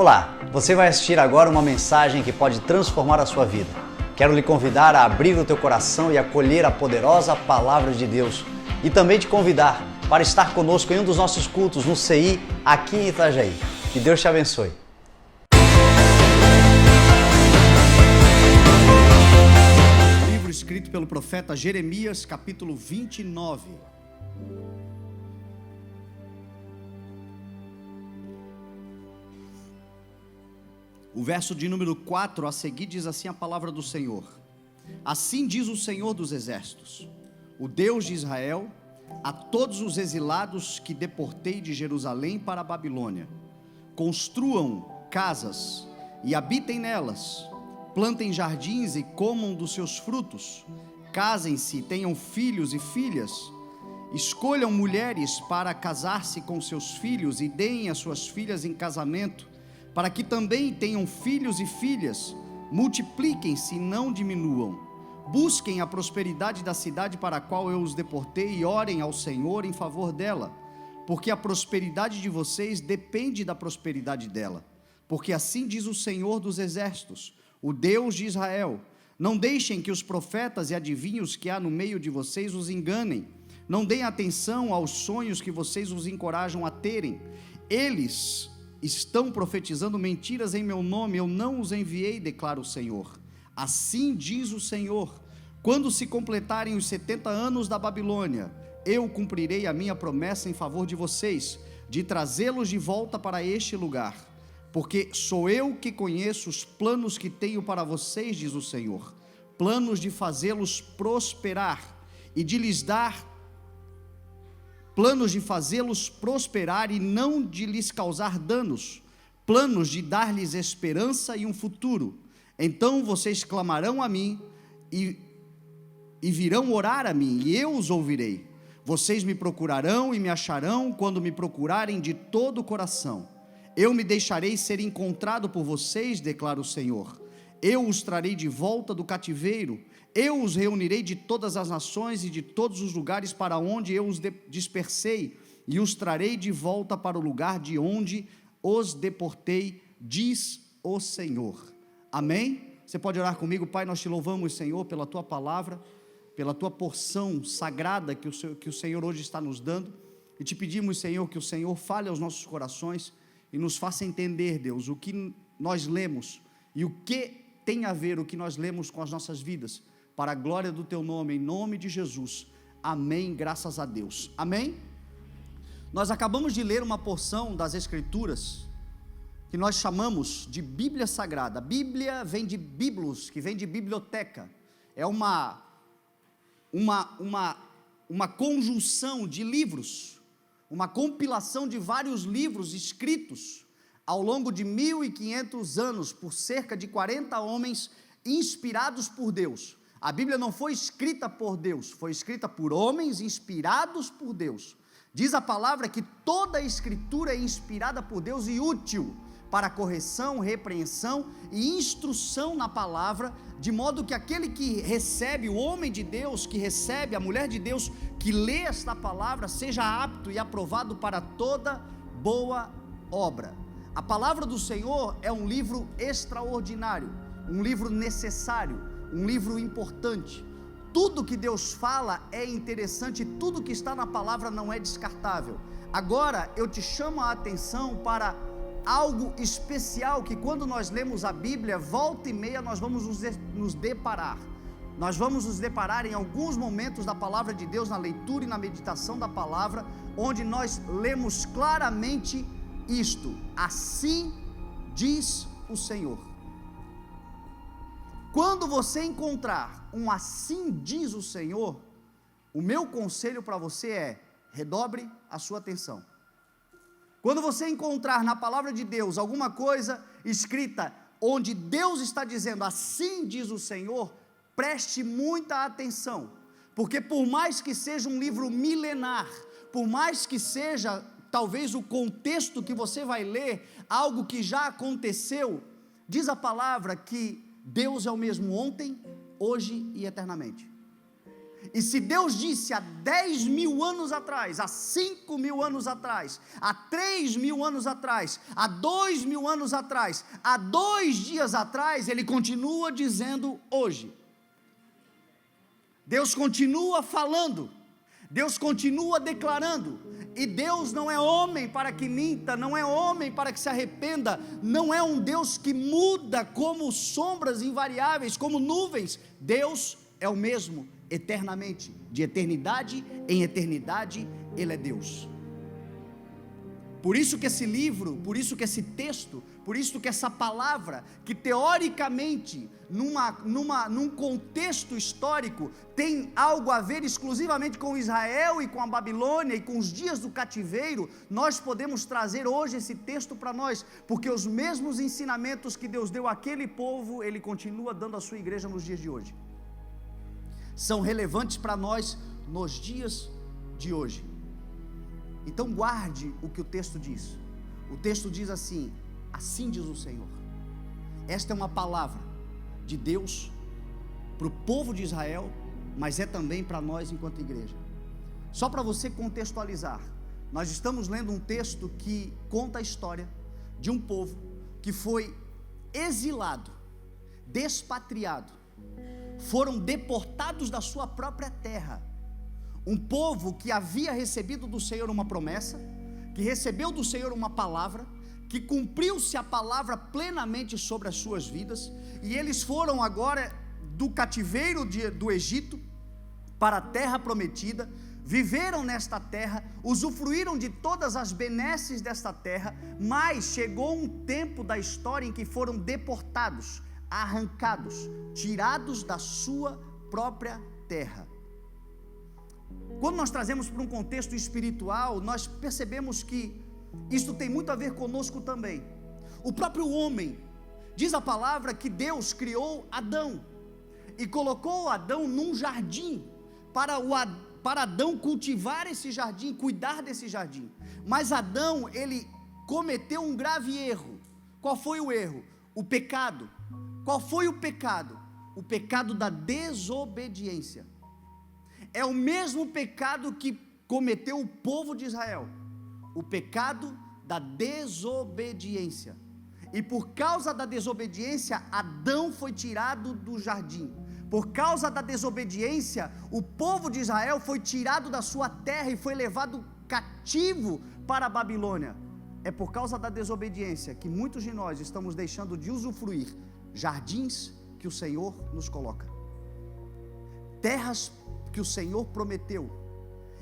Olá, você vai assistir agora uma mensagem que pode transformar a sua vida. Quero lhe convidar a abrir o teu coração e acolher a poderosa Palavra de Deus. E também te convidar para estar conosco em um dos nossos cultos no CI, aqui em Itajaí. Que Deus te abençoe. Livro escrito pelo profeta Jeremias, capítulo 29. O verso de número 4 a seguir diz assim a palavra do Senhor: Assim diz o Senhor dos Exércitos, o Deus de Israel, a todos os exilados que deportei de Jerusalém para a Babilônia: construam casas e habitem nelas, plantem jardins e comam dos seus frutos, casem-se, tenham filhos e filhas, escolham mulheres para casar-se com seus filhos e deem as suas filhas em casamento, para que também tenham filhos e filhas, multipliquem-se e não diminuam, busquem a prosperidade da cidade para a qual eu os deportei e orem ao Senhor em favor dela, porque a prosperidade de vocês depende da prosperidade dela, porque assim diz o Senhor dos Exércitos, o Deus de Israel: não deixem que os profetas e adivinhos que há no meio de vocês os enganem, não deem atenção aos sonhos que vocês os encorajam a terem, eles estão profetizando mentiras em meu nome, eu não os enviei, declara o Senhor. Assim diz o Senhor: quando se completarem os 70 anos da Babilônia, eu cumprirei a minha promessa em favor de vocês, de trazê-los de volta para este lugar, porque sou eu que conheço os planos que tenho para vocês, diz o Senhor, planos de fazê-los prosperar e de lhes dar planos de fazê-los prosperar e não de lhes causar danos, planos de dar-lhes esperança e um futuro. Então vocês clamarão a mim e virão orar a mim, e eu os ouvirei. Vocês me procurarão e me acharão quando me procurarem de todo o coração. Eu me deixarei ser encontrado por vocês, declara o Senhor. Eu os trarei de volta do cativeiro, eu os reunirei de todas as nações e de todos os lugares para onde eu os dispersei, e os trarei de volta para o lugar de onde os deportei, diz o Senhor. Amém? Você pode orar comigo? Pai, nós te louvamos, Senhor, pela tua palavra, pela tua porção sagrada que o Senhor hoje está nos dando, e te pedimos, Senhor, que o Senhor fale aos nossos corações e nos faça entender, Deus, o que nós lemos e o que tem a ver o que nós lemos com as nossas vidas, para a glória do teu nome, em nome de Jesus, amém, graças a Deus, amém? Nós acabamos de ler uma porção das Escrituras, que nós chamamos de Bíblia Sagrada. Bíblia vem de biblos, que vem de biblioteca, é uma conjunção de livros, uma compilação de vários livros escritos, ao longo de 1500 anos, por cerca de 40 homens, inspirados por Deus. A Bíblia não foi escrita por Deus, foi escrita por homens inspirados por Deus. Diz a palavra que toda a Escritura é inspirada por Deus e útil para correção, repreensão e instrução na palavra, de modo que aquele que recebe, o homem de Deus que recebe, a mulher de Deus que lê esta palavra, seja apto e aprovado para toda boa obra. A palavra do Senhor é um livro extraordinário, um livro necessário, um livro importante. Tudo que Deus fala é interessante, tudo que está na palavra não é descartável. Agora eu te chamo a atenção para algo especial, que quando nós lemos a Bíblia, volta e meia nós vamos nos deparar. Nós vamos nos deparar em alguns momentos da palavra de Deus, na leitura e na meditação da palavra, onde nós lemos claramente isto: assim diz o Senhor. Quando você encontrar um assim diz o Senhor, o meu conselho para você é: redobre a sua atenção. Quando você encontrar na palavra de Deus alguma coisa escrita onde Deus está dizendo assim diz o Senhor, preste muita atenção, porque por mais que seja um livro milenar, por mais que seja talvez o contexto que você vai ler algo que já aconteceu, diz a palavra que Deus é o mesmo ontem, hoje e eternamente. E se Deus disse há 10 mil anos atrás, há 5 mil anos atrás, há 3 mil anos atrás, há 2 mil anos atrás, há 2 dias atrás, Ele continua dizendo hoje. Deus continua falando, Deus continua declarando, e Deus não é homem para que minta, não é homem para que se arrependa, não é um Deus que muda como sombras invariáveis, como nuvens. Deus é o mesmo eternamente, de eternidade em eternidade, Ele é Deus. Por isso que esse livro, por isso que esse texto, por isso que essa palavra, que teoricamente, num contexto histórico, tem algo a ver exclusivamente com Israel e com a Babilônia e com os dias do cativeiro, nós podemos trazer hoje esse texto para nós, porque os mesmos ensinamentos que Deus deu àquele povo, Ele continua dando à sua igreja nos dias de hoje. São relevantes para nós nos dias de hoje. Então guarde o que o texto diz. O texto diz assim: assim diz o Senhor. Esta é uma palavra de Deus para o povo de Israel, mas é também para nós enquanto igreja. Só para você contextualizar, nós estamos lendo um texto que conta a história de um povo que foi exilado, despatriado, foram deportados da sua própria terra. Um povo que havia recebido do Senhor uma promessa, que recebeu do Senhor uma palavra, que cumpriu-se a palavra plenamente sobre as suas vidas, e eles foram agora do cativeiro do Egito para a terra prometida, viveram nesta terra, usufruíram de todas as benesses desta terra, mas chegou um tempo da história em que foram deportados, arrancados, tirados da sua própria terra. Quando nós trazemos para um contexto espiritual, nós percebemos que isto tem muito a ver conosco também. O próprio homem, diz a palavra que Deus criou Adão e colocou Adão num jardim para Adão cultivar esse jardim, cuidar desse jardim. Mas Adão, ele cometeu um grave erro. Qual foi o erro? O pecado. Qual foi o pecado? O pecado da desobediência. É o mesmo pecado que cometeu o povo de Israel, o pecado da desobediência. E por causa da desobediência, Adão foi tirado do jardim. Por causa da desobediência, o povo de Israel foi tirado da sua terra e foi levado cativo para a Babilônia. É por causa da desobediência que muitos de nós estamos deixando de usufruir jardins que o Senhor nos coloca, terras que o Senhor prometeu,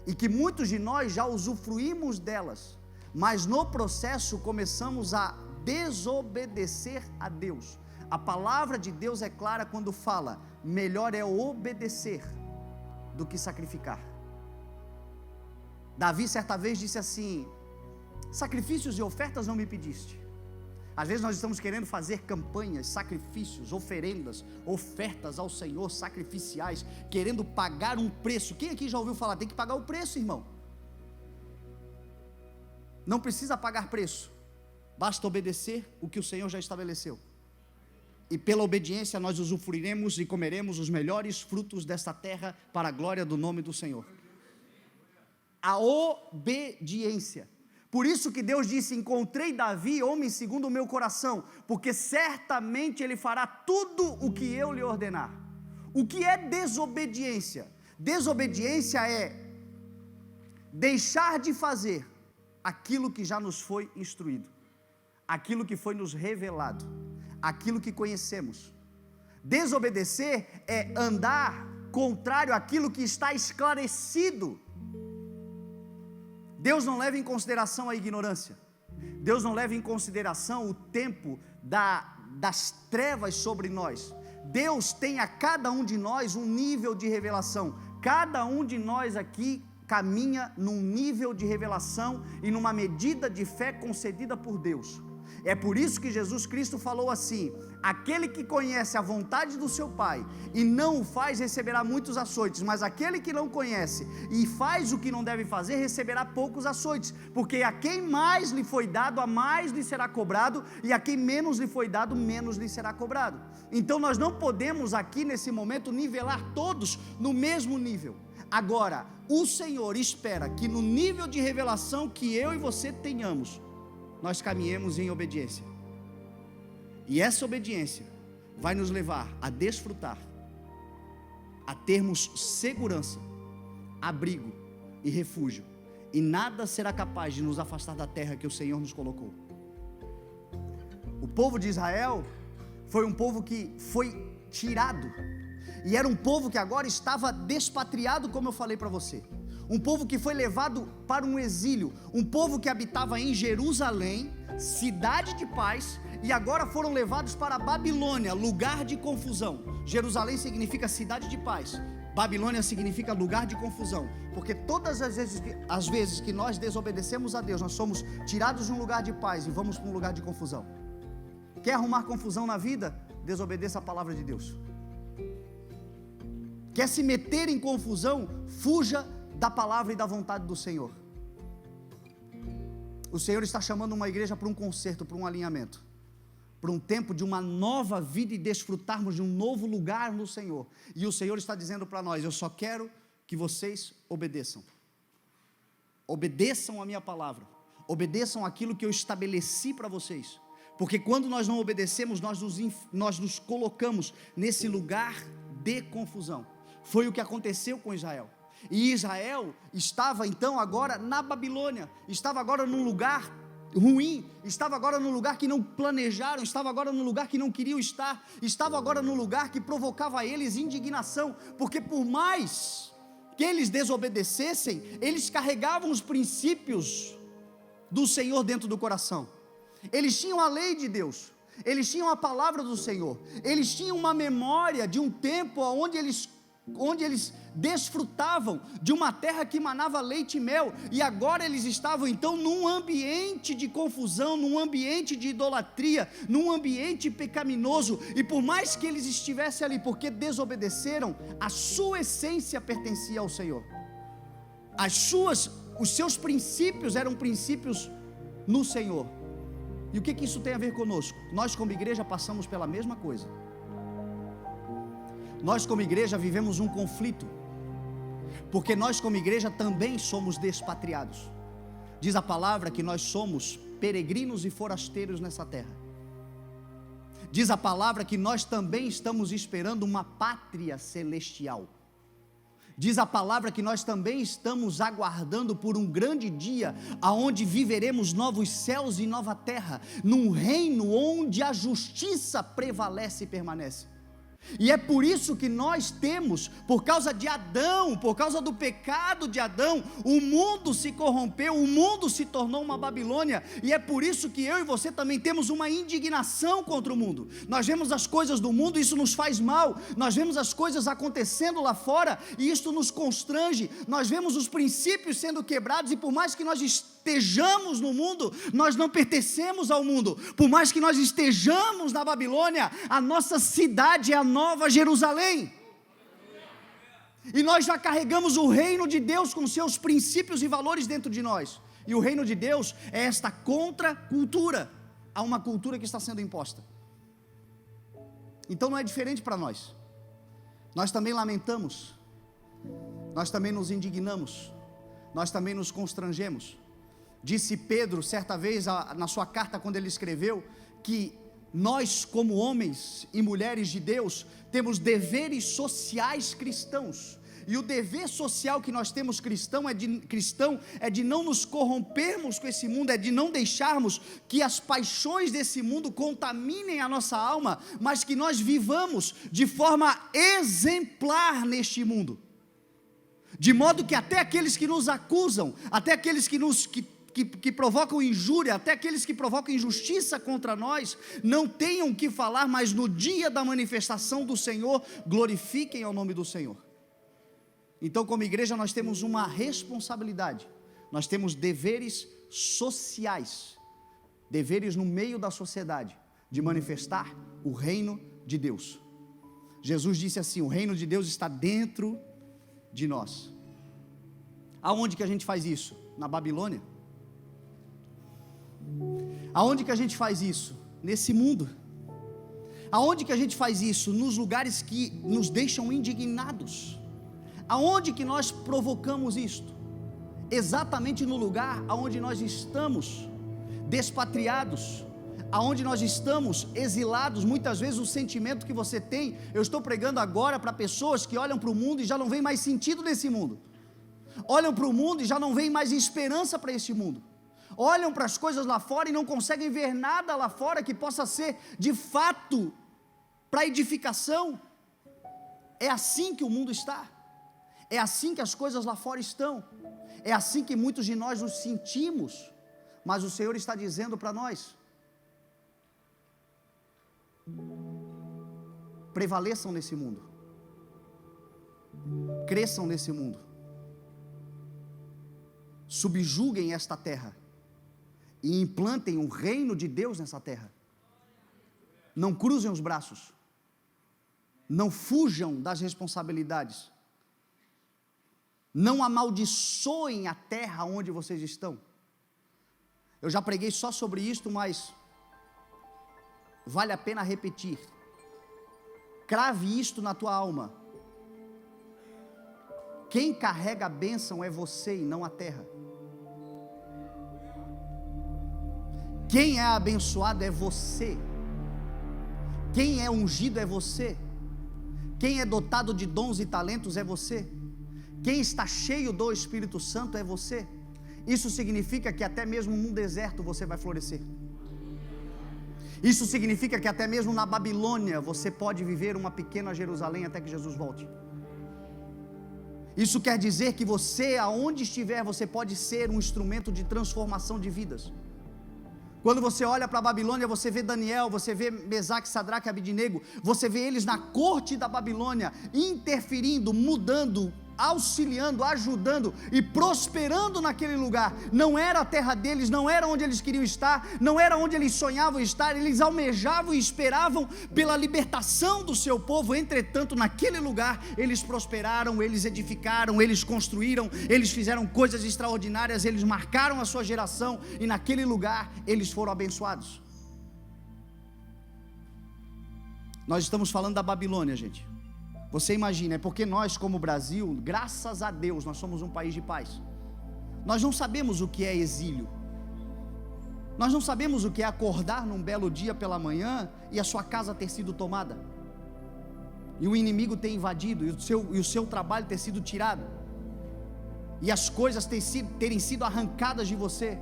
e que muitos de nós já usufruímos delas, mas no processo começamos a desobedecer a Deus. A palavra de Deus é clara quando fala: melhor é obedecer do que sacrificar. Davi certa vez disse assim: sacrifícios e ofertas não me pediste. Às vezes nós estamos querendo fazer campanhas, sacrifícios, oferendas, ofertas ao Senhor, sacrificiais, querendo pagar um preço. Quem aqui já ouviu falar? Tem que pagar o preço, irmão. Não precisa pagar preço, basta obedecer o que o Senhor já estabeleceu. E pela obediência nós usufruiremos e comeremos os melhores frutos desta terra para a glória do nome do Senhor. A obediência. Por isso que Deus disse: encontrei Davi, homem segundo o meu coração, porque certamente ele fará tudo o que eu lhe ordenar. O que é desobediência? Desobediência é deixar de fazer aquilo que já nos foi instruído, aquilo que foi nos revelado, aquilo que conhecemos. Desobedecer é andar contrário àquilo que está esclarecido. Deus não leva em consideração a ignorância. Deus não leva em consideração o tempo das trevas sobre nós. Deus tem a cada um de nós um nível de revelação. Cada um de nós aqui caminha num nível de revelação e numa medida de fé concedida por Deus. É por isso que Jesus Cristo falou assim: aquele que conhece a vontade do seu Pai e não o faz, receberá muitos açoites, mas aquele que não conhece e faz o que não deve fazer, receberá poucos açoites, porque a quem mais lhe foi dado, a mais lhe será cobrado, e a quem menos lhe foi dado, menos lhe será cobrado. Então nós não podemos aqui nesse momento nivelar todos no mesmo nível. Agora, o Senhor espera que no nível de revelação que eu e você tenhamos, nós caminhemos em obediência. E essa obediência vai nos levar a desfrutar, a termos segurança, abrigo e refúgio. E nada será capaz de nos afastar da terra que o Senhor nos colocou. O povo de Israel foi um povo que foi tirado, e era um povo que agora estava despatriado, como eu falei para você. Um povo que foi levado para um exílio, um povo que habitava em Jerusalém, cidade de paz, e agora foram levados para a Babilônia, lugar de confusão. Jerusalém significa cidade de paz, Babilônia significa lugar de confusão, porque todas as vezes que nós desobedecemos a Deus, nós somos tirados de um lugar de paz e vamos para um lugar de confusão. Quer arrumar confusão na vida? Desobedeça a palavra de Deus. Quer se meter em confusão? Fuja da palavra e da vontade do Senhor. O Senhor está chamando uma igreja para um conserto, para um alinhamento, para um tempo de uma nova vida e desfrutarmos de um novo lugar no Senhor. E o Senhor está dizendo para nós: eu só quero que vocês obedeçam. Obedeçam a minha palavra, obedeçam aquilo que eu estabeleci para vocês, porque quando nós não obedecemos, nós nos colocamos nesse lugar de confusão. Foi o que aconteceu com Israel. E Israel estava então agora na Babilônia, estava agora num lugar ruim, estava agora num lugar que não planejaram, estava agora num lugar que não queriam estar, estava agora num lugar que provocava a eles indignação, porque por mais que eles desobedecessem, eles carregavam os princípios do Senhor dentro do coração. Eles tinham a lei de Deus, eles tinham a palavra do Senhor, eles tinham uma memória de um tempo onde eles desfrutavam de uma terra que manava leite e mel, e agora eles estavam então num ambiente de confusão, num ambiente de idolatria, num ambiente pecaminoso, e por mais que eles estivessem ali, porque desobedeceram, a sua essência pertencia ao Senhor, os seus princípios eram princípios no Senhor. E o que isso tem a ver conosco? Nós como igreja passamos pela mesma coisa. Nós como igreja vivemos um conflito, porque nós como igreja também somos despatriados. Diz a palavra que nós somos peregrinos e forasteiros nessa terra. Diz a palavra que nós também estamos esperando uma pátria celestial. Diz a palavra que nós também estamos aguardando por um grande dia, aonde viveremos novos céus e nova terra, num reino onde a justiça prevalece e permanece. E é por isso que nós temos, por causa de Adão, por causa do pecado de Adão, o mundo se corrompeu, o mundo se tornou uma Babilônia, e é por isso que eu e você também temos uma indignação contra o mundo. Nós vemos as coisas do mundo, isso nos faz mal, nós vemos as coisas acontecendo lá fora, e isso nos constrange, nós vemos os princípios sendo quebrados, e por mais que nós estejamos no mundo, nós não pertencemos ao mundo. Por mais que nós estejamos na Babilônia, a nossa cidade é a Nova Jerusalém, e nós já carregamos o reino de Deus com seus princípios e valores dentro de nós, e o reino de Deus é esta contracultura a uma cultura que está sendo imposta. Então não é diferente para nós. Nós também lamentamos, nós também nos indignamos, nós também nos constrangemos. Disse Pedro certa vez na sua carta, quando ele escreveu, que nós como homens e mulheres de Deus temos deveres sociais cristãos, e o dever social que nós temos cristão é de não nos corrompermos com esse mundo, é de não deixarmos que as paixões desse mundo contaminem a nossa alma, mas que nós vivamos de forma exemplar neste mundo, de modo que até aqueles que nos acusam, até aqueles que provocam injúria, até aqueles que provocam injustiça contra nós, não tenham o que falar, mas no dia da manifestação do Senhor, glorifiquem ao nome do Senhor. Então como igreja nós temos uma responsabilidade, nós temos deveres sociais, deveres no meio da sociedade, de manifestar o reino de Deus. Jesus disse assim: o reino de Deus está dentro de nós. Aonde que a gente faz isso? Na Babilônia? Aonde que a gente faz isso? Nesse mundo. Aonde que a gente faz isso? Nos lugares que nos deixam indignados. Aonde que nós provocamos isto? Exatamente no lugar aonde nós estamos despatriados, aonde nós estamos exilados. Muitas vezes o sentimento que você tem, eu estou pregando agora para pessoas que olham para o mundo e já não veem mais sentido nesse mundo, olham para o mundo e já não veem mais esperança para esse mundo, olham para as coisas lá fora e não conseguem ver nada lá fora que possa ser de fato para edificação. É assim que o mundo está, é assim que as coisas lá fora estão, é assim que muitos de nós nos sentimos. Mas o Senhor está dizendo para nós: prevaleçam nesse mundo, cresçam nesse mundo, subjuguem esta terra e implantem o reino de Deus nessa terra. Não cruzem os braços, não fujam das responsabilidades, não amaldiçoem a terra onde vocês estão. Eu já preguei só sobre isto, mas vale a pena repetir. Crave isto na tua alma: quem carrega a bênção é você e não a terra. Quem é abençoado é você. Quem é ungido é você. Quem é dotado de dons e talentos é você. Quem está cheio do Espírito Santo é você. Isso significa que até mesmo num deserto você vai florescer. Isso significa que até mesmo na Babilônia você pode viver uma pequena Jerusalém até que Jesus volte. Isso quer dizer que você, aonde estiver, você pode ser um instrumento de transformação de vidas. Quando você olha para a Babilônia, você vê Daniel, você vê Mesaque, Sadraque e Abednego, você vê eles na corte da Babilônia, interferindo, mudando, auxiliando, ajudando e prosperando naquele lugar. Não era a terra deles, não era onde eles queriam estar, não era onde eles sonhavam estar, eles almejavam e esperavam pela libertação do seu povo. Entretanto, naquele lugar, eles prosperaram, eles edificaram, eles construíram, eles fizeram coisas extraordinárias, eles marcaram a sua geração, e naquele lugar, eles foram abençoados. Nós estamos falando da Babilônia, gente. Você imagina, é porque nós como Brasil, graças a Deus, nós somos um país de paz. Nós não sabemos o que é exílio. Nós não sabemos o que é acordar num belo dia pela manhã e a sua casa ter sido tomada, e o inimigo ter invadido, e o seu trabalho ter sido tirado, e as coisas terem sido arrancadas de você,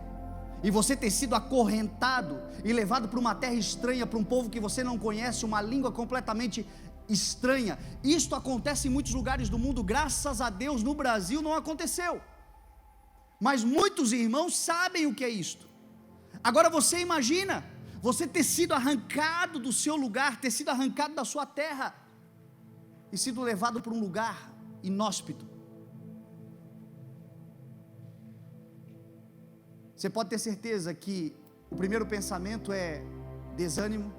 e você ter sido acorrentado e levado para uma terra estranha, para um povo que você não conhece, uma língua completamente estranha. Isto acontece em muitos lugares do mundo. Graças a Deus no Brasil não aconteceu, mas muitos irmãos sabem o que é isto. Agora você imagina, você ter sido arrancado do seu lugar, ter sido arrancado da sua terra e sido levado para um lugar inóspito. Você pode ter certeza que o primeiro pensamento é desânimo,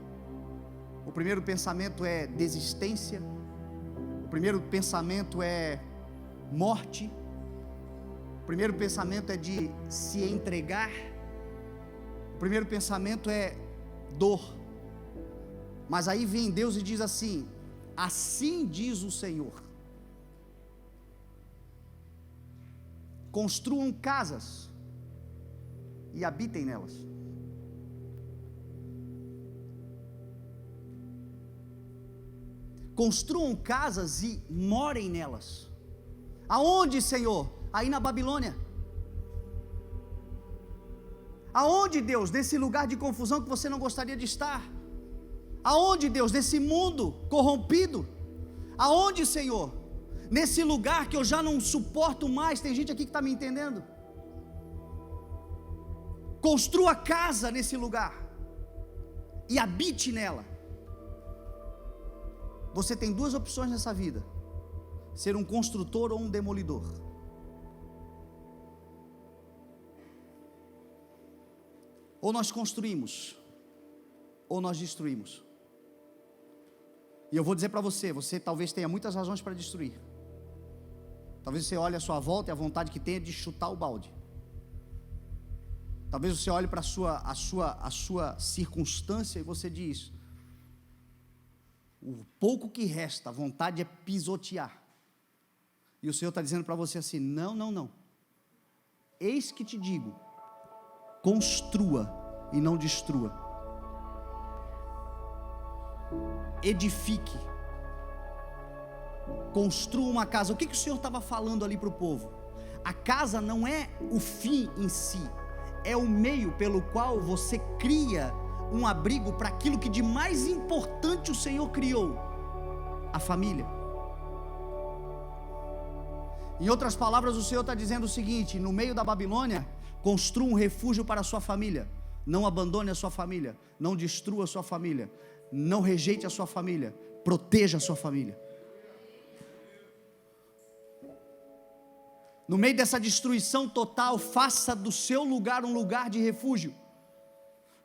o primeiro pensamento é desistência, o primeiro pensamento é morte, o primeiro pensamento é de se entregar, o primeiro pensamento é dor. Mas aí vem Deus e diz assim: assim diz o Senhor: construam casas e habitem nelas. Construam casas e morem nelas. Aonde, Senhor? Aí na Babilônia. Aonde, Deus? Nesse lugar de confusão que você não gostaria de estar. Aonde, Deus? Nesse mundo corrompido. Aonde, Senhor? Nesse lugar que eu já não suporto mais. Tem gente aqui que está me entendendo. Construa casa nesse lugar e habite nela. Você tem duas opções nessa vida: ser um construtor ou um demolidor. Ou nós construímos, ou nós destruímos. E eu vou dizer para você, você talvez tenha muitas razões para destruir. Talvez você olhe à sua volta e a vontade que tenha de chutar o balde. Talvez você olhe para a sua circunstância e você diz: o pouco que resta, a vontade é pisotear. E o Senhor está dizendo para você assim: não. Eis que te digo, construa e não destrua. Edifique. Construa uma casa. O que o Senhor estava falando ali para o povo? A casa não é o fim em si, é o meio pelo qual você cria um abrigo para aquilo que de mais importante o Senhor criou: a família. Em outras palavras, o Senhor está dizendo o seguinte: no meio da Babilônia, construa um refúgio para a sua família. Não abandone a sua família, não destrua a sua família, não rejeite a sua família, proteja a sua família. No meio dessa destruição total, faça do seu lugar um lugar de refúgio.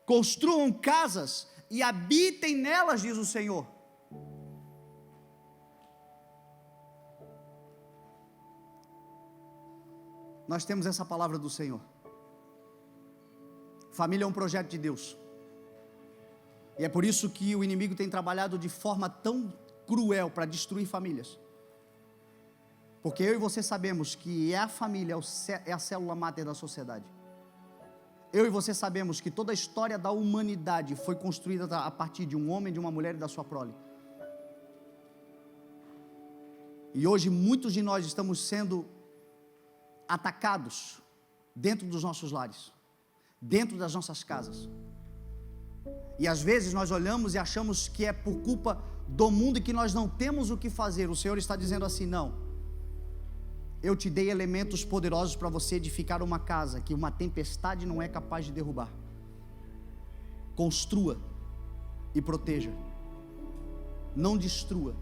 Construam casas e habitem nelas, diz o Senhor. Nós temos essa palavra do Senhor. Família é um projeto de Deus. E é por isso que o inimigo tem trabalhado de forma tão cruel para destruir famílias. Porque eu e você sabemos que a família é a célula máter da sociedade. Eu e você sabemos que toda a história da humanidade foi construída a partir de um homem, de uma mulher e da sua prole. E hoje muitos de nós estamos sendo atacados dentro dos nossos lares, dentro das nossas casas. E às vezes nós olhamos e achamos que é por culpa do mundo e que nós não temos o que fazer. O Senhor está dizendo assim: não, eu te dei elementos poderosos para você edificar uma casa que uma tempestade não é capaz de derrubar. Construa e proteja, não destrua.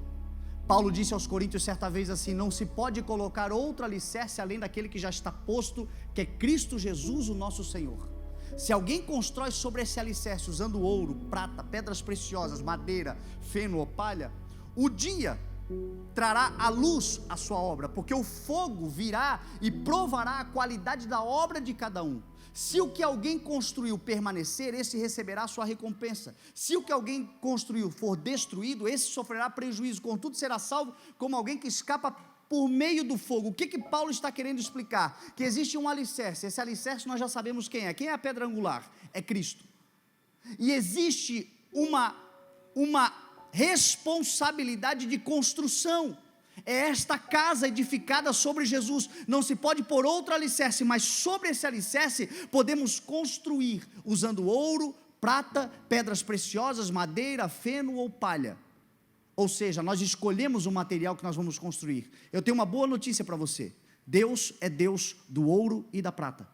Paulo disse aos Coríntios certa vez assim: não se pode colocar outro alicerce além daquele que já está posto, que é Cristo Jesus, o nosso Senhor. Se alguém constrói sobre esse alicerce usando ouro, prata, pedras preciosas, madeira, feno ou palha, o dia trará à luz a sua obra, porque o fogo virá e provará a qualidade da obra de cada um. Se o que alguém construiu permanecer, esse receberá a sua recompensa. Se o que alguém construiu for destruído, esse sofrerá prejuízo, contudo será salvo como alguém que escapa por meio do fogo. O que Paulo está querendo explicar? Que existe um alicerce. Esse alicerce nós já sabemos quem é. Quem é a pedra angular? É Cristo. E existe uma responsabilidade de construção. É esta casa edificada sobre Jesus. Não se pode pôr outro alicerce, mas sobre esse alicerce podemos construir usando ouro, prata, pedras preciosas, madeira, feno ou palha. Ou seja, nós escolhemos o material que nós vamos construir. Eu tenho uma boa notícia para você: Deus é Deus do ouro e da prata.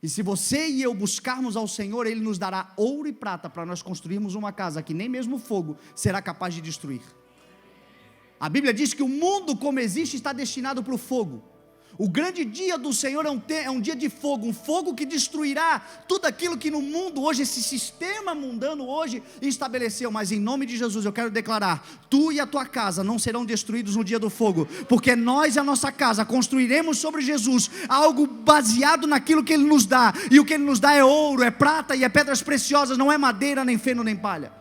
E se você e eu buscarmos ao Senhor, Ele nos dará ouro e prata para nós construirmos uma casa que nem mesmo o fogo será capaz de destruir. A Bíblia diz que o mundo como existe está destinado para o fogo. O grande dia do Senhor é um dia de fogo, um fogo que destruirá tudo aquilo que no mundo hoje, esse sistema mundano hoje estabeleceu. Mas em nome de Jesus eu quero declarar: tu e a tua casa não serão destruídos no dia do fogo, porque nós e a nossa casa construiremos sobre Jesus algo baseado naquilo que Ele nos dá. E o que Ele nos dá é ouro, é prata e é pedras preciosas, não é madeira, nem feno, nem palha.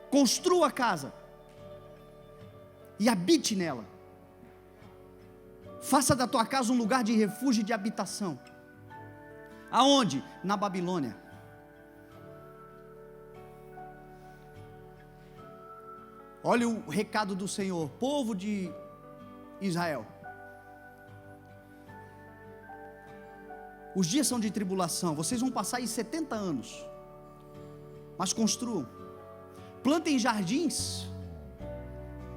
Construa a casa e habite nela. Faça da tua casa um lugar de refúgio e de habitação. Aonde? Na Babilônia. Olha o recado do Senhor, povo de Israel. Os dias são de tribulação, vocês vão passar aí 70 anos. Mas construam, plantem jardins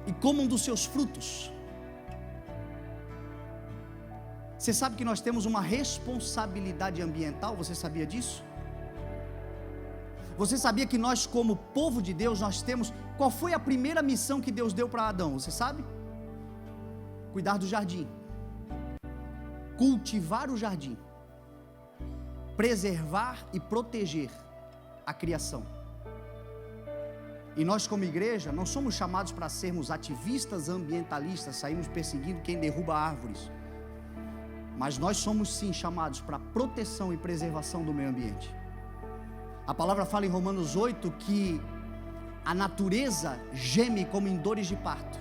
e comam dos seus frutos. Você sabe que nós temos uma responsabilidade ambiental? Você sabia disso? Você sabia que nós, como povo de Deus, nós temos... Qual foi a primeira missão que Deus deu para Adão? Você sabe? Cuidar do jardim, cultivar o jardim. preservar e proteger a criação. E nós, como igreja, não somos chamados para sermos ativistas ambientalistas, sairmos perseguindo quem derruba árvores. Mas nós somos sim chamados para proteção e preservação do meio ambiente. A palavra fala em Romanos 8 que a natureza geme como em dores de parto,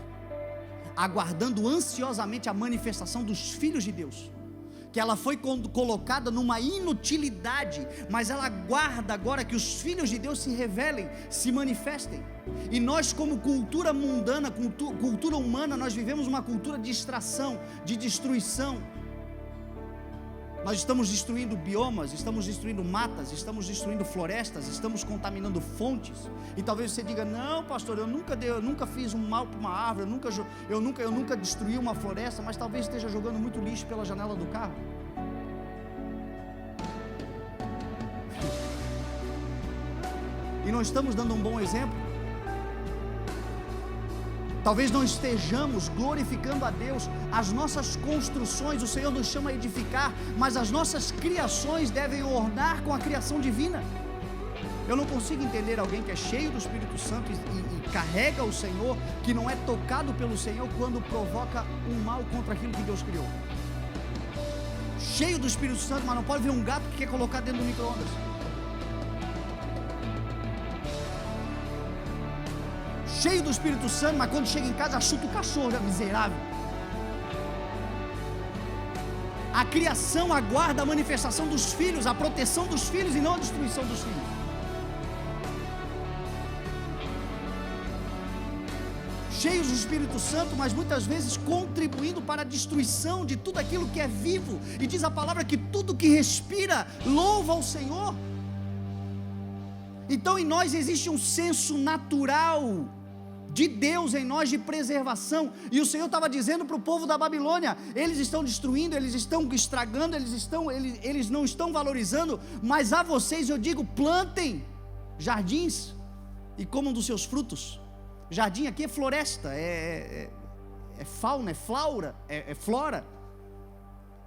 aguardando ansiosamente a manifestação dos filhos de Deus. Que ela foi colocada numa inutilidade, mas ela aguarda agora que os filhos de Deus se revelem, se manifestem. E nós, como cultura mundana, cultura humana, nós vivemos uma cultura de extração, de destruição. Nós estamos destruindo biomas, estamos destruindo matas, estamos destruindo florestas, estamos contaminando fontes. E talvez você diga: não, pastor, eu nunca fiz um mal para uma árvore, eu nunca destruí uma floresta. Mas talvez esteja jogando muito lixo pela janela do carro. E não estamos dando um bom exemplo. Talvez não estejamos glorificando a Deus. As nossas construções, o Senhor nos chama a edificar, mas as nossas criações devem ornar com a criação divina. Eu não consigo entender alguém que é cheio do Espírito Santo e carrega o Senhor, que não é tocado pelo Senhor quando provoca um mal contra aquilo que Deus criou. Cheio do Espírito Santo, mas não pode ver um gato que quer colocar dentro do micro-ondas. Cheio do Espírito Santo, mas quando chega em casa chuta o cachorro, é miserável. A criação aguarda a manifestação dos filhos, a proteção dos filhos e não a destruição dos filhos. Cheios do Espírito Santo, mas muitas vezes contribuindo para a destruição de tudo aquilo que é vivo. E diz a palavra que tudo que respira louva ao Senhor. Então em nós existe um senso natural de Deus em nós, de preservação. E o Senhor estava dizendo para o povo da Babilônia: eles estão destruindo, eles estão estragando, eles não estão valorizando, mas a vocês eu digo: plantem jardins e comam dos seus frutos. Jardim aqui é floresta, é fauna, é flora,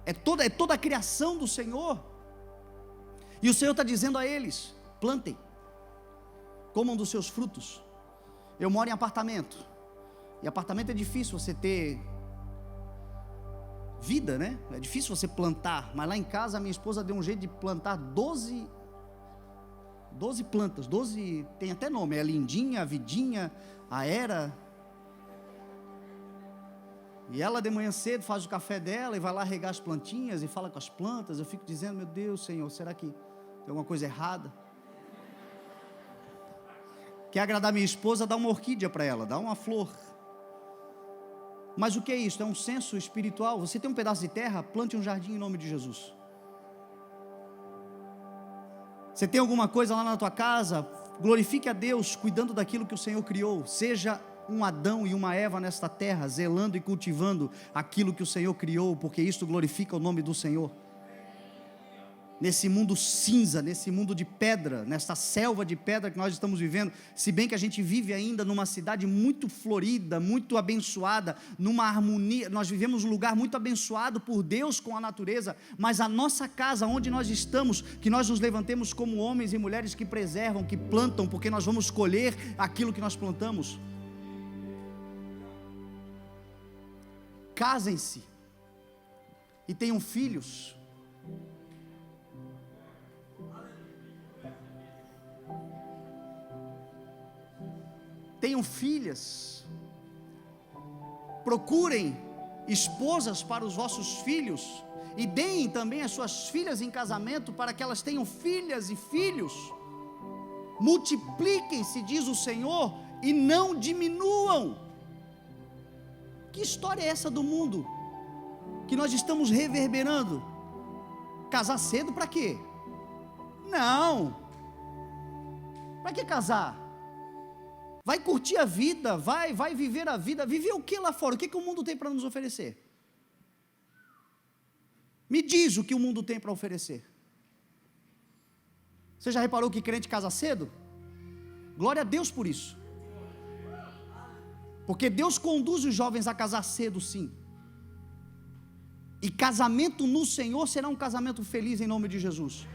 é toda a criação do Senhor. E o Senhor está dizendo a eles: plantem, comam dos seus frutos. Eu moro em apartamento, e apartamento é difícil você ter vida, né? É difícil você plantar, mas lá em casa a minha esposa deu um jeito de plantar 12 plantas, 12, tem até nome, é a Lindinha, a Vidinha, a Era. E ela de manhã cedo faz o café dela e vai lá regar as plantinhas e fala com as plantas. Eu fico dizendo: meu Deus, Senhor, será que tem alguma coisa errada? Quer agradar minha esposa, dá uma orquídea para ela, dá uma flor. Mas o que é isso? É um senso espiritual. Você tem um pedaço de terra, plante um jardim em nome de Jesus. Você tem alguma coisa lá na tua casa, glorifique a Deus cuidando daquilo que o Senhor criou. Seja um Adão e uma Eva nesta terra, zelando e cultivando aquilo que o Senhor criou, porque isto glorifica o nome do Senhor. Nesse mundo cinza, nesse mundo de pedra, nessa selva de pedra que nós estamos vivendo, se bem que a gente vive ainda numa cidade muito florida, muito abençoada, numa harmonia, nós vivemos um lugar muito abençoado por Deus com a natureza, mas a nossa casa, onde nós estamos, que nós nos levantemos como homens e mulheres que preservam, que plantam, porque nós vamos colher aquilo que nós plantamos. Casem-se e tenham filhos. Tenham filhas, procurem esposas para os vossos filhos, e deem também as suas filhas em casamento, para que elas tenham filhas e filhos. Multipliquem-se, diz o Senhor, e não diminuam. Que história é essa do mundo que nós estamos reverberando? Casar cedo para quê? Não. Para que casar? Vai curtir a vida, vai viver a vida. Viver o que lá fora? O que o mundo tem para nos oferecer? Me diz o que o mundo tem para oferecer. Você já reparou que crente casa cedo? Glória a Deus por isso. Porque Deus conduz os jovens a casar cedo, sim. E casamento no Senhor será um casamento feliz em nome de Jesus.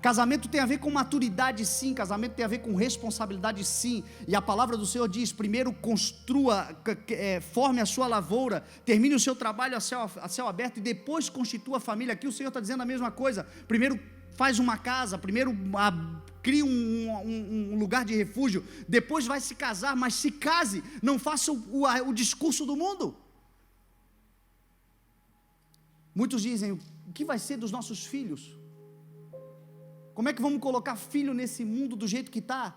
Casamento tem a ver com maturidade, sim. Casamento tem a ver com responsabilidade, sim. E a palavra do Senhor diz: primeiro construa, forme a sua lavoura, termine o seu trabalho a céu aberto e depois constitua a família. Aqui o Senhor está dizendo a mesma coisa. Primeiro faz uma casa, primeiro cria um lugar de refúgio, depois vai se casar, mas se case, não faça o discurso do mundo. Muitos dizem: o que vai ser dos nossos filhos? Como é que vamos colocar filho nesse mundo do jeito que está?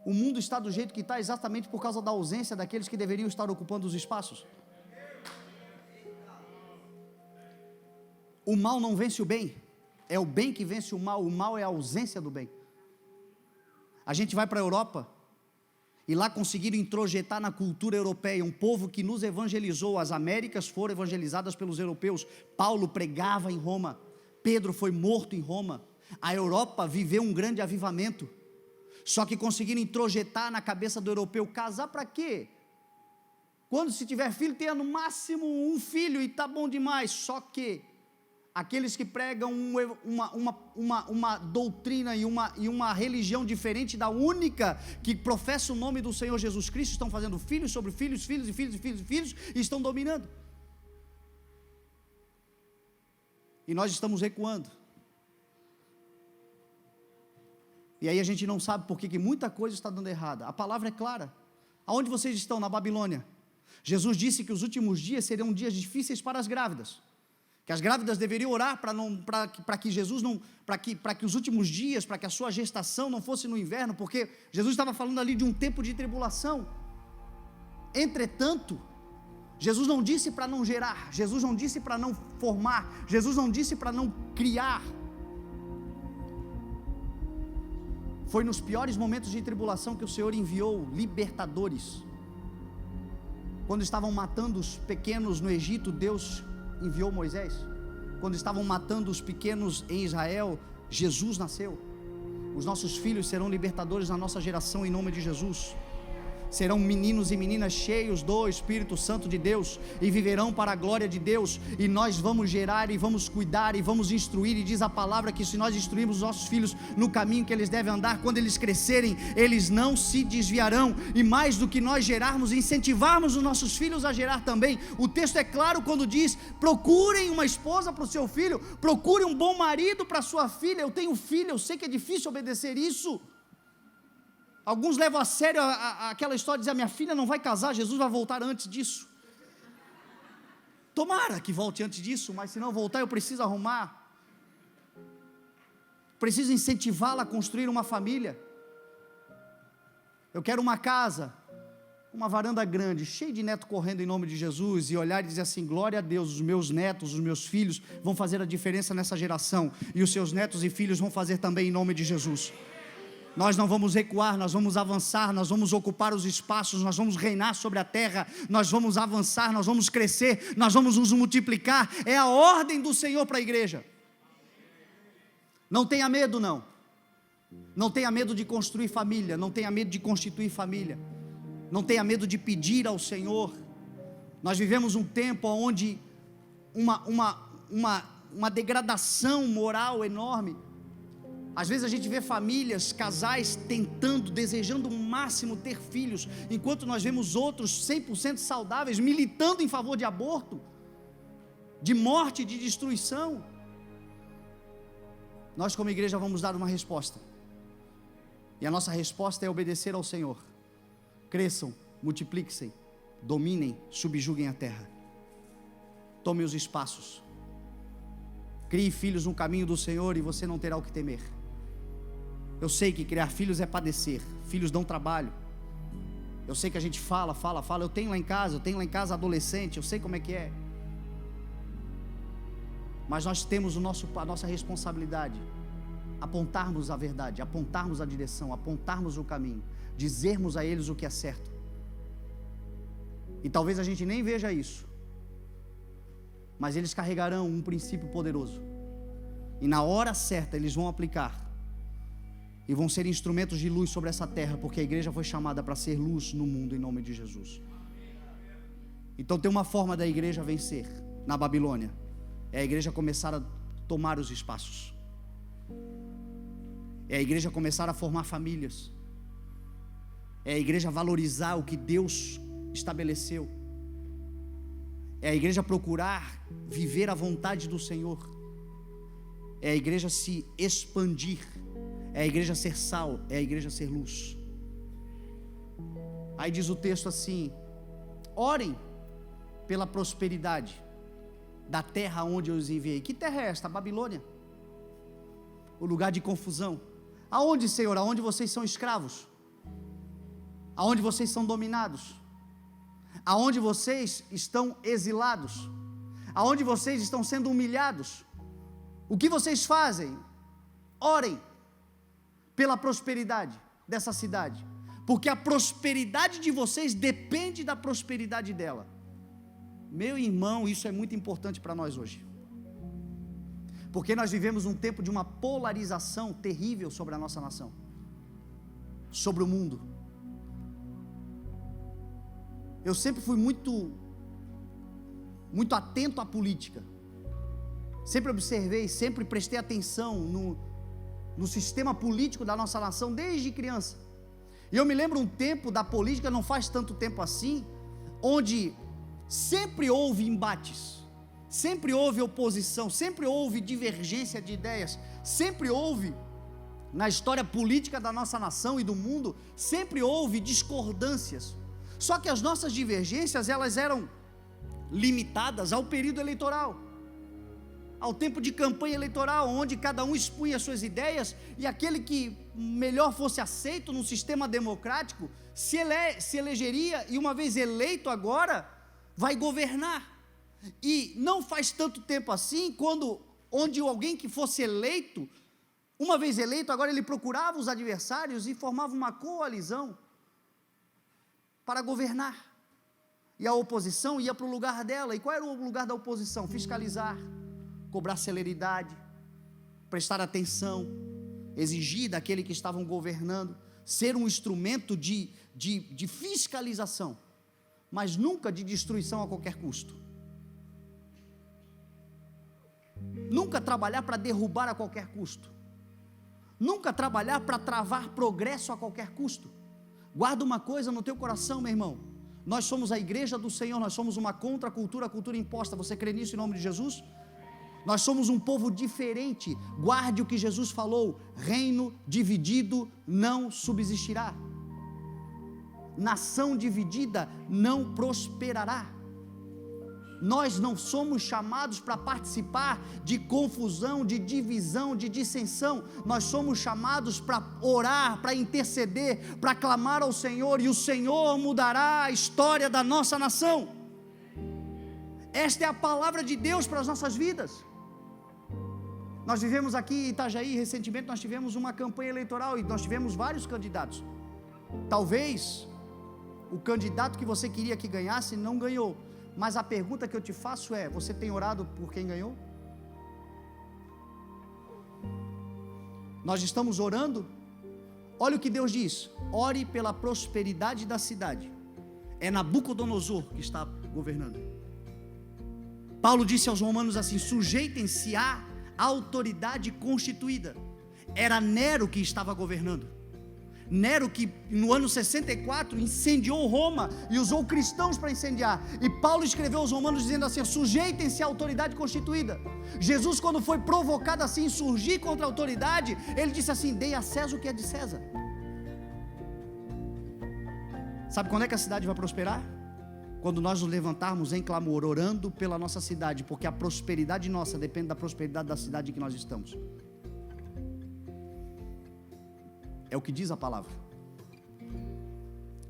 O mundo está do jeito que está exatamente por causa da ausência daqueles que deveriam estar ocupando os espaços. O mal não vence o bem, é o bem que vence o mal é a ausência do bem. A gente vai para a Europa, e lá conseguiram introjetar na cultura europeia, um povo que nos evangelizou. As Américas foram evangelizadas pelos europeus, Paulo pregava em Roma, Pedro foi morto em Roma, a Europa viveu um grande avivamento, só que conseguiram introjetar na cabeça do europeu: casar para quê? Quando se tiver filho, tenha no máximo um filho e está bom demais. Só que aqueles que pregam uma doutrina e uma religião diferente da única que professa o nome do Senhor Jesus Cristo, estão fazendo filhos sobre filhos, filhos e filhos e filhos e filhos, e estão dominando. E nós estamos recuando. E aí a gente não sabe por que muita coisa está dando errada. A palavra é clara. Aonde vocês estão? Na Babilônia. Jesus disse que os últimos dias seriam dias difíceis para as grávidas, que as grávidas deveriam orar para que Jesus não, para que os últimos dias, para que a sua gestação não fosse no inverno, porque Jesus estava falando ali de um tempo de tribulação. Entretanto, Jesus não disse para não gerar, Jesus não disse para não formar, Jesus não disse para não criar. Foi nos piores momentos de tribulação que o Senhor enviou libertadores. Quando estavam matando os pequenos no Egito, Deus enviou Moisés. Quando estavam matando os pequenos em Israel, Jesus nasceu. Os nossos filhos serão libertadores na nossa geração, em nome de Jesus. Serão meninos e meninas cheios do Espírito Santo de Deus, e viverão para a glória de Deus, e nós vamos gerar, e vamos cuidar, e vamos instruir, e diz a palavra que se nós instruirmos os nossos filhos no caminho que eles devem andar, quando eles crescerem, eles não se desviarão. E mais do que nós gerarmos, incentivarmos os nossos filhos a gerar também. O texto é claro quando diz: procurem uma esposa para o seu filho, procure um bom marido para a sua filha. Eu tenho filha, eu sei que é difícil obedecer isso. Alguns levam a sério aquela história de dizer: a minha filha não vai casar, Jesus vai voltar antes disso. Tomara que volte antes disso, mas se não voltar, eu preciso arrumar, preciso incentivá-la a construir uma família. Eu quero uma casa, uma varanda grande, cheia de neto correndo em nome de Jesus, e olhar e dizer assim: glória a Deus, os meus netos, os meus filhos vão fazer a diferença nessa geração, e os seus netos e filhos vão fazer também em nome de Jesus. Nós não vamos recuar, nós vamos avançar, nós vamos ocupar os espaços, nós vamos reinar sobre a terra, nós vamos avançar, nós vamos crescer, nós vamos nos multiplicar. É a ordem do Senhor para a igreja. Não tenha medo, não. Não tenha medo de construir família, não tenha medo de constituir família, não tenha medo de pedir ao Senhor. Nós vivemos um tempo onde uma degradação moral enorme. Às vezes a gente vê famílias, casais tentando, desejando o máximo ter filhos, enquanto nós vemos outros 100% saudáveis, militando em favor de aborto, de morte, de destruição. Nós como igreja vamos dar uma resposta, e a nossa resposta é obedecer ao Senhor. Cresçam, multipliquem-se, dominem, subjuguem a terra, tomem os espaços, crie filhos no caminho do Senhor, e você não terá o que temer. Eu sei que criar filhos é padecer, filhos dão trabalho. Eu sei que a gente fala, eu tenho lá em casa adolescente, eu sei como é que é. Mas nós temos a nossa responsabilidade, apontarmos a verdade, apontarmos a direção, apontarmos o caminho, dizermos a eles o que é certo. E talvez a gente nem veja isso, mas eles carregarão um princípio poderoso, e na hora certa eles vão aplicar, e vão ser instrumentos de luz sobre essa terra, porque a igreja foi chamada para ser luz no mundo, em nome de Jesus. Então tem uma forma da igreja vencer na Babilônia, é a igreja começar a tomar os espaços. É a igreja começar a formar famílias. É a igreja valorizar o que Deus estabeleceu. É a igreja procurar viver a vontade do Senhor. É a igreja se expandir. É a igreja ser sal. É a igreja ser luz. Aí diz o texto assim: orem pela prosperidade da terra onde eu os enviei. Que terra é esta? A Babilônia. O lugar de confusão. Aonde, Senhor? Aonde vocês são escravos? Aonde vocês são dominados? Aonde vocês estão exilados? Aonde vocês estão sendo humilhados? O que vocês fazem? Orem pela prosperidade dessa cidade, porque a prosperidade de vocês depende da prosperidade dela. Meu irmão, isso é muito importante para nós hoje, porque nós vivemos um tempo de uma polarização terrível sobre a nossa nação, sobre o mundo. Eu sempre fui muito atento à política, sempre observei, sempre prestei atenção no sistema político da nossa nação desde criança. E eu me lembro um tempo da política, não faz tanto tempo assim, onde sempre houve embates, sempre houve oposição, sempre houve divergência de ideias, sempre houve, na história política da nossa nação e do mundo, sempre houve discordâncias. Só que as nossas divergências, elas eram limitadas ao período eleitoral, ao tempo de campanha eleitoral, onde cada um expunha as suas ideias, e aquele que melhor fosse aceito no sistema democrático, se elegeria, e uma vez eleito agora, vai governar. E não faz tanto tempo assim, onde alguém que fosse eleito, uma vez eleito, agora ele procurava os adversários e formava uma coalizão para governar, e a oposição ia para o lugar dela. E qual era o lugar da oposição? Fiscalizar, cobrar celeridade, prestar atenção, exigir daquele que estavam governando, ser um instrumento de fiscalização, mas nunca de destruição a qualquer custo, nunca trabalhar para derrubar a qualquer custo, nunca trabalhar para travar progresso a qualquer custo. Guarda uma coisa no teu coração, meu irmão: nós somos a igreja do Senhor, nós somos uma contracultura, a cultura imposta. Você crê nisso em nome de Jesus? Nós somos um povo diferente. Guarde o que Jesus falou: reino dividido não subsistirá, nação dividida não prosperará. Nós não somos chamados para participar de confusão, de divisão, de dissensão. Nós somos chamados para orar, para interceder, para clamar ao Senhor, e o Senhor mudará a história da nossa nação. Esta é a palavra de Deus para as nossas vidas. Nós vivemos aqui em Itajaí, recentemente nós tivemos uma campanha eleitoral, e nós tivemos vários candidatos. Talvez o candidato que você queria que ganhasse não ganhou, mas a pergunta que eu te faço é: você tem orado por quem ganhou? Nós estamos orando? Olha o que Deus diz: ore pela prosperidade da cidade. É Nabucodonosor que está governando. Paulo disse aos romanos assim: sujeitem-se à autoridade constituída. Era Nero que estava governando. Nero, que no ano 64 incendiou Roma e usou cristãos para incendiar. E Paulo escreveu aos romanos dizendo assim: sujeitem-se à autoridade constituída. Jesus, quando foi provocado assim, insurgir contra a autoridade, ele disse assim: dei a César o que é de César. Sabe quando é que a cidade vai prosperar? Quando nós nos levantarmos em clamor, orando pela nossa cidade, porque a prosperidade nossa depende da prosperidade da cidade em que nós estamos. É o que diz a palavra.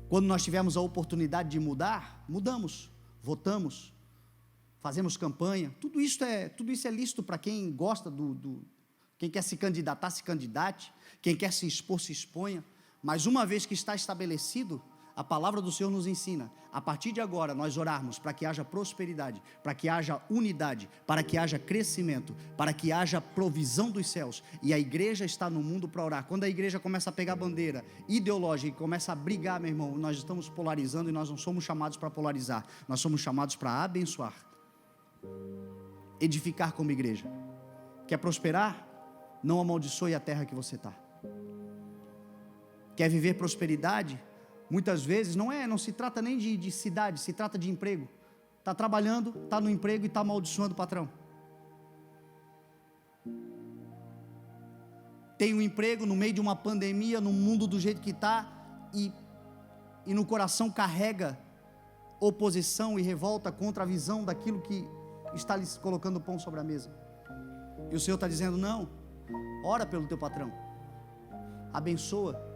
Quando nós tivermos a oportunidade de mudar, mudamos, votamos, fazemos campanha. Tudo isso é lícito para quem gosta quem quer se candidatar, se candidate, quem quer se expor, se exponha. Mas uma vez que está estabelecido, a palavra do Senhor nos ensina, a partir de agora, nós orarmos para que haja prosperidade, para que haja unidade, para que haja crescimento, para que haja provisão dos céus. E a igreja está no mundo para orar. Quando a igreja começa a pegar bandeira ideológica e começa a brigar, meu irmão, nós estamos polarizando, e nós não somos chamados para polarizar, nós somos chamados para abençoar, edificar como igreja. Quer prosperar? Não amaldiçoe a terra que você está. quer viver prosperidade, muitas vezes não se trata nem de cidade, se trata de emprego. Está trabalhando, está no emprego e está amaldiçoando o patrão. Tem um emprego no meio de uma pandemia, no mundo do jeito que está, e no coração carrega oposição e revolta contra a visão daquilo que está lhes colocando pão sobre a mesa. E o Senhor está dizendo: não, ora pelo teu patrão, abençoa.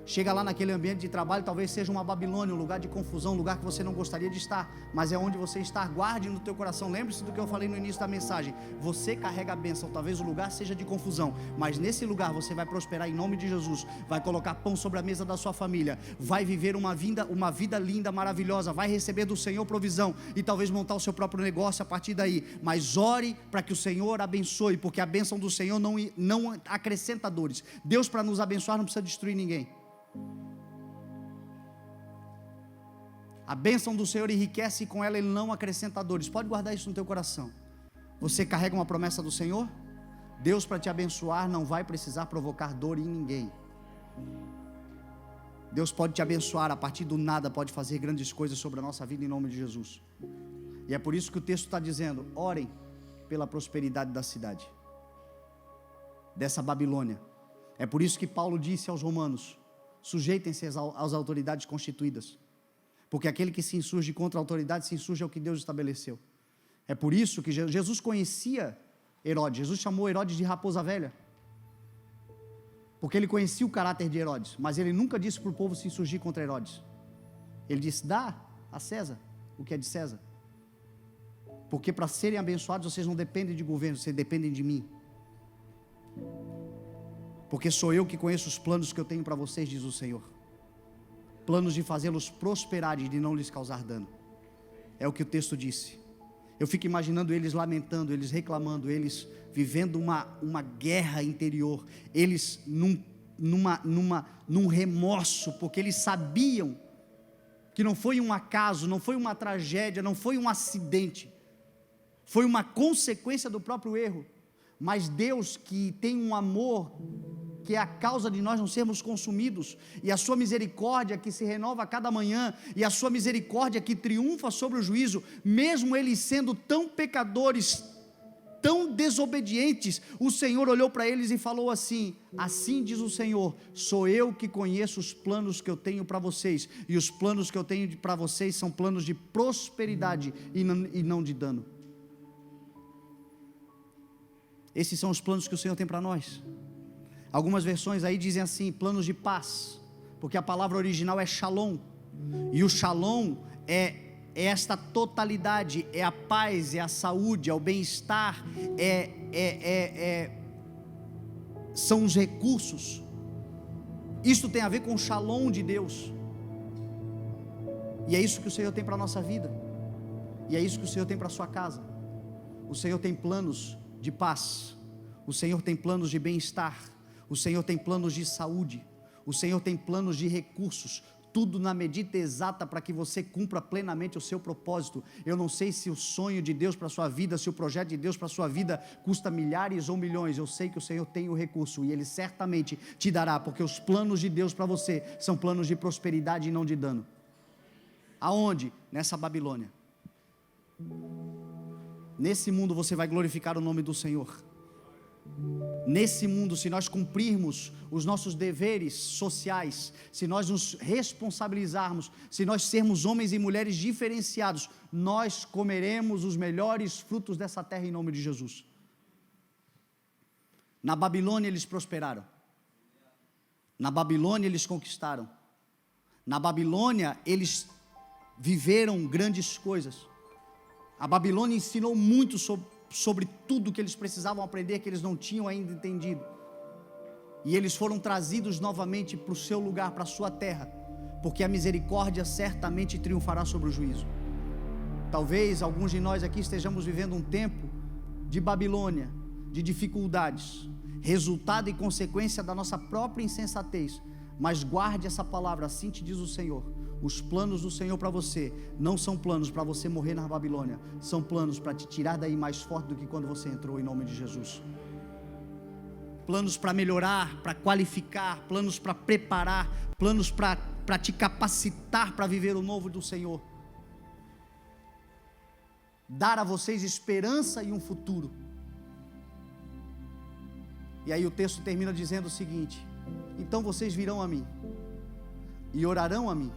Chega lá naquele ambiente de trabalho, talvez seja uma Babilônia, um lugar de confusão, um lugar que você não gostaria de estar, mas é onde você está. Guarde no teu coração, lembre-se do que eu falei no início da mensagem, você carrega a bênção. Talvez o lugar seja de confusão, mas nesse lugar você vai prosperar em nome de Jesus, vai colocar pão sobre a mesa da sua família, vai viver uma vida linda, maravilhosa, vai receber do Senhor provisão, e talvez montar o seu próprio negócio a partir daí. Mas ore para que o Senhor abençoe, porque a bênção do Senhor não acrescenta dores. Deus, para nos abençoar, não precisa destruir ninguém. A bênção do Senhor enriquece, e com ela Ele não acrescenta dores. Pode guardar isso no teu coração. Você carrega uma promessa do Senhor? Deus, para te abençoar, não vai precisar provocar dor em ninguém. Deus pode te abençoar, a partir do nada pode fazer grandes coisas sobre a nossa vida em nome de Jesus. E é por isso que o texto está dizendo: orem pela prosperidade da cidade, dessa Babilônia. É por isso que Paulo disse aos romanos: sujeitem-se às autoridades constituídas, porque aquele que se insurge contra a autoridade se insurge ao que Deus estabeleceu. É por isso que Jesus conhecia Herodes. Jesus chamou Herodes de raposa velha, porque ele conhecia o caráter de Herodes, mas ele nunca disse para o povo se insurgir contra Herodes. Ele disse: dá a César o que é de César, porque para serem abençoados vocês não dependem de governo, vocês dependem de mim, porque sou eu que conheço os planos que eu tenho para vocês, diz o Senhor, planos de fazê-los prosperar e de não lhes causar dano. É o que o texto disse. Eu fico imaginando eles lamentando, eles reclamando, eles vivendo uma guerra interior, eles num remorso, porque eles sabiam que não foi um acaso, não foi uma tragédia, não foi um acidente, foi uma consequência do próprio erro. Mas Deus, que tem um amor, que é a causa de nós não sermos consumidos, e a sua misericórdia que se renova a cada manhã, e a sua misericórdia que triunfa sobre o juízo, mesmo eles sendo tão pecadores, tão desobedientes, o Senhor olhou para eles e falou assim: assim diz o Senhor, sou eu que conheço os planos que eu tenho para vocês, e os planos que eu tenho para vocês são planos de prosperidade e não de dano. Esses são os planos que o Senhor tem para nós. Algumas versões aí dizem assim: planos de paz, porque a palavra original é shalom, e o shalom é esta totalidade, é a paz, é a saúde, é o bem-estar, são os recursos. Isto tem a ver com o shalom de Deus, e é isso que o Senhor tem para a nossa vida, e é isso que o Senhor tem para a sua casa. O Senhor tem planos de paz, o Senhor tem planos de bem-estar, o Senhor tem planos de saúde, o Senhor tem planos de recursos, tudo na medida exata para que você cumpra plenamente o seu propósito. Eu não sei se o sonho de Deus para a sua vida, se o projeto de Deus para a sua vida custa milhares ou milhões, eu sei que o Senhor tem o recurso, e Ele certamente te dará, porque os planos de Deus para você são planos de prosperidade e não de dano. Aonde? Nessa Babilônia. Nesse mundo você vai glorificar o nome do Senhor. Nesse mundo, se nós cumprirmos os nossos deveres sociais, se nós nos responsabilizarmos, se nós sermos homens e mulheres diferenciados, nós comeremos os melhores frutos dessa terra em nome de Jesus. Na Babilônia eles prosperaram, na Babilônia eles conquistaram, na Babilônia eles viveram grandes coisas. A Babilônia ensinou muito sobre tudo que eles precisavam aprender, que eles não tinham ainda entendido, e eles foram trazidos novamente para o seu lugar, para a sua terra, porque a misericórdia certamente triunfará sobre o juízo. Talvez alguns de nós aqui estejamos vivendo um tempo de Babilônia, de dificuldades, resultado e consequência da nossa própria insensatez, mas guarde essa palavra: assim te diz o Senhor, os planos do Senhor para você não são planos para você morrer na Babilônia, são planos para te tirar daí mais forte do que quando você entrou, em nome de Jesus. planos para melhorar, para qualificar, planos para preparar, planos para te capacitar para viver o novo do Senhor. Dar a vocês esperança e um futuro. E aí o texto termina dizendo o seguinte: então vocês virão a mim, e orarão a mim,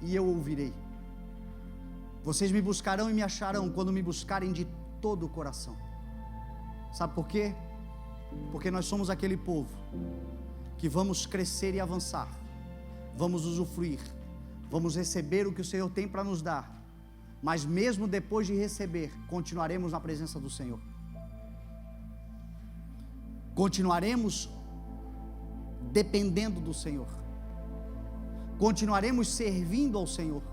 e eu ouvirei. Vocês me buscarão e me acharão, quando me buscarem de todo o coração. Sabe por quê? Porque nós somos aquele povo que vamos crescer e avançar, vamos usufruir, vamos receber o que o Senhor tem para nos dar, mas mesmo depois de receber, continuaremos na presença do Senhor, continuaremos dependendo do Senhor, continuaremos servindo ao Senhor,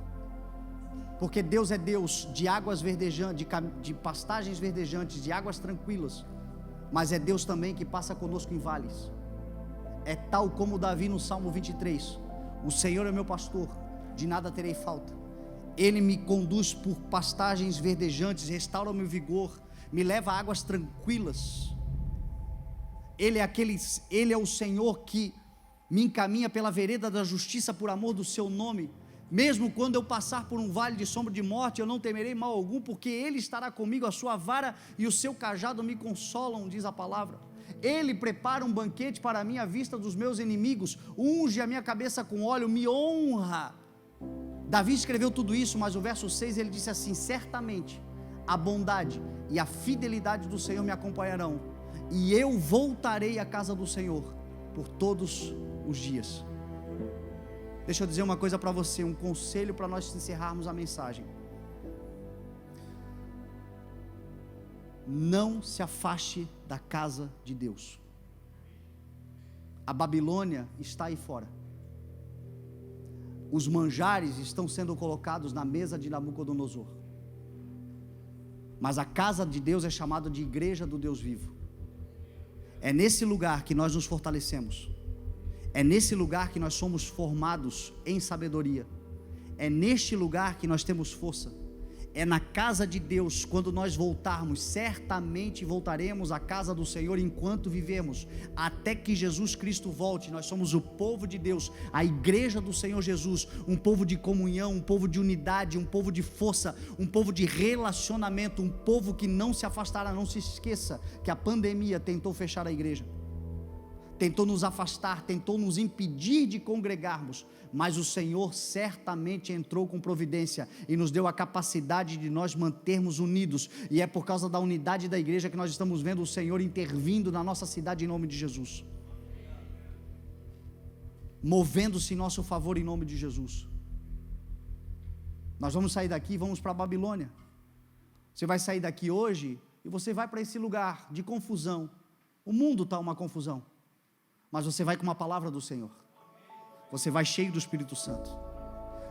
porque Deus é Deus de águas verdejantes, de pastagens verdejantes, de águas tranquilas, mas é Deus também que passa conosco em vales. É tal como Davi no Salmo 23, o Senhor é meu pastor, de nada terei falta. Ele me conduz por pastagens verdejantes, restaura o meu vigor, me leva a águas tranquilas. Ele é o Senhor que me encaminha pela vereda da justiça por amor do seu nome. Mesmo quando eu passar por um vale de sombra de morte, eu não temerei mal algum, porque Ele estará comigo, a sua vara e o seu cajado me consolam, diz a palavra. Ele prepara um banquete para mim à vista dos meus inimigos, unge a minha cabeça com óleo, me honra. Davi escreveu tudo isso, mas o verso 6 ele disse assim: certamente a bondade e a fidelidade do Senhor me acompanharão, e eu voltarei à casa do Senhor por todos os dias. Deixa eu dizer uma coisa para você, um conselho para nós encerrarmos a mensagem. Não se afaste da casa de Deus. A Babilônia está aí fora. Os manjares estão sendo colocados na mesa de Nabucodonosor. Mas a casa de Deus é chamada de igreja do Deus vivo. É nesse lugar que nós nos fortalecemos. É nesse lugar que nós somos formados em sabedoria. É neste lugar que nós temos força. É na casa de Deus. Quando nós voltarmos, certamente voltaremos à casa do Senhor enquanto vivemos, até que Jesus Cristo volte. Nós somos o povo de Deus, a igreja do Senhor Jesus, um povo de comunhão, um povo de unidade, um povo de força, um povo de relacionamento, um povo que não se afastará. Não se esqueça que a pandemia tentou fechar a igreja, tentou nos afastar, tentou nos impedir de congregarmos, mas o Senhor certamente entrou com providência e nos deu a capacidade de nós mantermos unidos, e é por causa da unidade da igreja que nós estamos vendo o Senhor intervindo na nossa cidade em nome de Jesus, movendo-se em nosso favor em nome de Jesus. Nós vamos sair daqui e vamos para a Babilônia. Você vai sair daqui hoje e você vai para esse lugar de confusão. O mundo está uma confusão, mas você vai com uma palavra do Senhor, você vai cheio do Espírito Santo,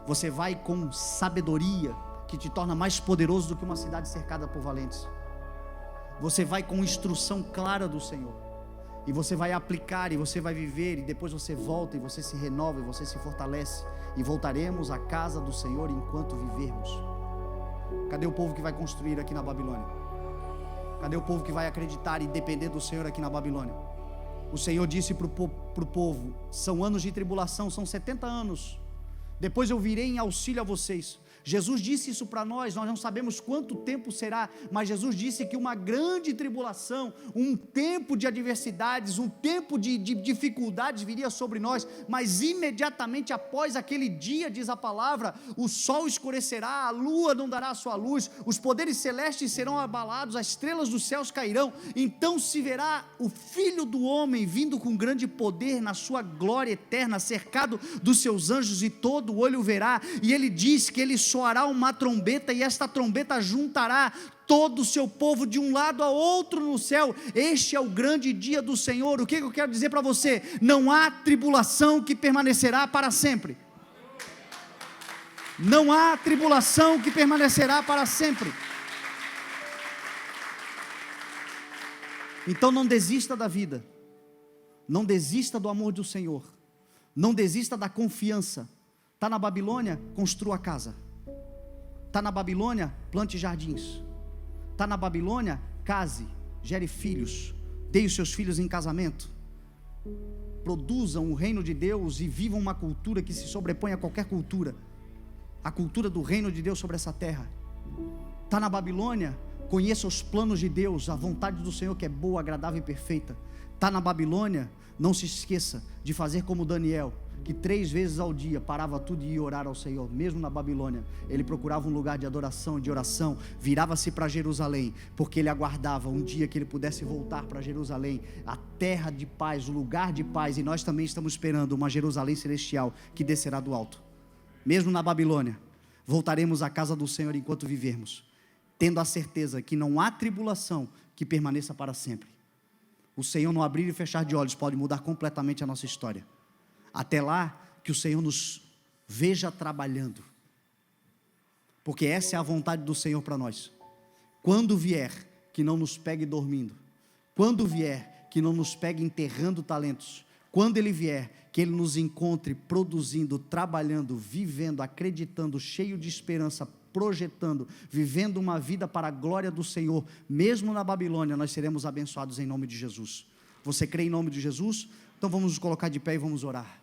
você vai com sabedoria que te torna mais poderoso do que uma cidade cercada por valentes, você vai com instrução clara do Senhor, e você vai aplicar, e você vai viver, e depois você volta, e você se renova, e você se fortalece, e voltaremos à casa do Senhor enquanto vivermos. Cadê o povo que vai construir aqui na Babilônia? Cadê o povo que vai acreditar e depender do Senhor aqui na Babilônia? O Senhor disse para o povo: são anos de tribulação, são 70 anos, depois eu virei em auxílio a vocês. Jesus disse isso para nós não sabemos quanto tempo será, mas Jesus disse que uma grande tribulação, um tempo de adversidades, um tempo de dificuldades viria sobre nós, mas imediatamente após aquele dia, diz a palavra, o sol escurecerá, a lua não dará a sua luz, os poderes celestes serão abalados, as estrelas dos céus cairão, então se verá o Filho do Homem vindo com grande poder na sua glória eterna, cercado dos seus anjos, e todo olho verá. E ele diz que ele soará uma trombeta, e esta trombeta juntará todo o seu povo de um lado a outro no céu. Este é o grande dia do Senhor. O que eu quero dizer para você? Não há tribulação que permanecerá para sempre. Não há tribulação que permanecerá para sempre. Então não desista da vida, não desista do amor do Senhor, não desista da confiança. Está na Babilônia? Construa casa. Está na Babilônia? Plante jardins. Está na Babilônia? Case, gere filhos, Deem os seus filhos em casamento. Produzam o reino de Deus e vivam uma cultura que se sobrepõe a qualquer cultura. A cultura do reino de Deus sobre essa terra. Está na Babilônia? Conheça os planos de Deus, a vontade do Senhor que é boa, agradável e perfeita. Está na Babilônia? Não se esqueça de fazer como Daniel, que 3 vezes ao dia parava tudo e ia orar ao Senhor. Mesmo na Babilônia, ele procurava um lugar de adoração, de oração, virava-se para Jerusalém, porque ele aguardava um dia que ele pudesse voltar para Jerusalém, a terra de paz, o lugar de paz. E nós também estamos esperando uma Jerusalém celestial que descerá do alto. Mesmo na Babilônia, voltaremos à casa do Senhor enquanto vivermos, tendo a certeza que não há tribulação que permaneça para sempre. O Senhor, no abrir e fechar de olhos, pode mudar completamente a nossa história. Até lá, que o Senhor nos veja trabalhando, porque essa é a vontade do Senhor para nós. Quando vier, que não nos pegue dormindo. Quando vier, que não nos pegue enterrando talentos. Quando Ele vier, que Ele nos encontre produzindo, trabalhando, vivendo, acreditando, cheio de esperança, projetando, vivendo uma vida para a glória do Senhor. Mesmo na Babilônia, nós seremos abençoados em nome de Jesus. Você crê em nome de Jesus? Então vamos nos colocar de pé e vamos orar.